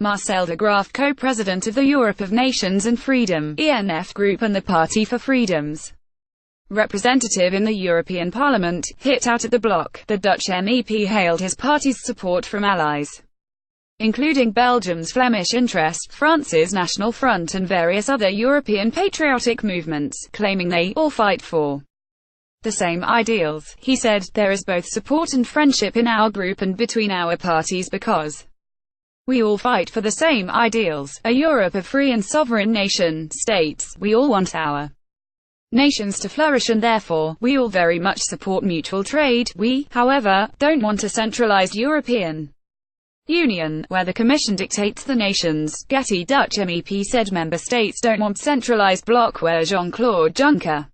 Marcel de Graaff, co-president of the Europe of Nations and Freedom (ENF) group and the Party for Freedom's representative in the European Parliament, hit out at the bloc. The Dutch MEP hailed his party's support from allies, including Belgium's Flemish interest, France's National Front and various other European patriotic movements, claiming they all fight for the same ideals. He said, "There is both support and friendship in our group and between our parties because we all fight for the same ideals, a Europe of free and sovereign nation-states. We all want our nations to flourish and therefore, we all very much support mutual trade. We, however, don't want a centralized European Union, where the Commission dictates the nations." GETTYDutch MEP said member states don't want centralized bloc where Jean-Claude Junker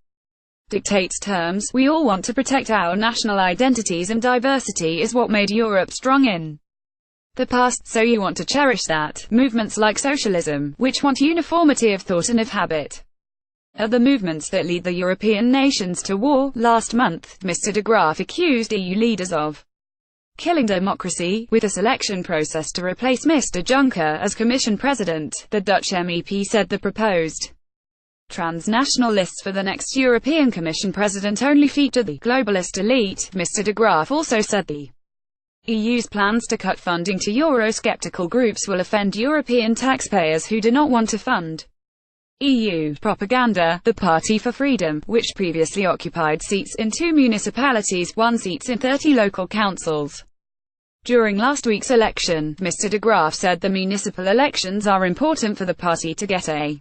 dictates terms. "We all want to protect our national identities and diversity is what made Europe strong in the past, so you want to cherish that." Movements like socialism, which want uniformity of thought and of habit, are the movements that lead the European nations to war. Last month, Mr. de Graaff accused EU leaders of killing democracy, with a selection process to replace Mr. Juncker as Commission President. The Dutch MEP said the proposed transnational lists for the next European Commission President only feature the globalist elite. Mr. de Graaff also said the EU's plans to cut funding to Eurosceptical groups will offend European taxpayers who do not want to fund EU propaganda. The Party for Freedom, which previously occupied seats in 2 municipalities, won seats in 30 local councils during last week's election. Mr. de Graaff said the municipal elections are important for the party to get a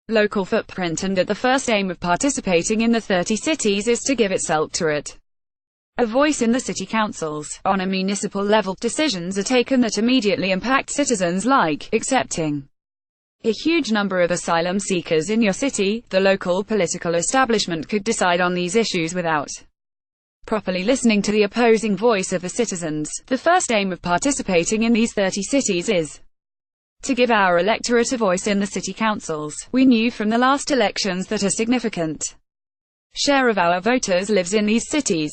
local footprint and that the first aim of participating in the 30 cities is to give its electorate a voice in the city councils. On a municipal level, decisions are taken that immediately impact citizens, like accepting a huge number of asylum seekers in your city. The local political establishment could decide on these issues without properly listening to the opposing voice of the citizens. The first aim of participating in these 30 cities is to give our electorate a voice in the city councils. We knew from the last elections that a significant share of our voters lives in these cities.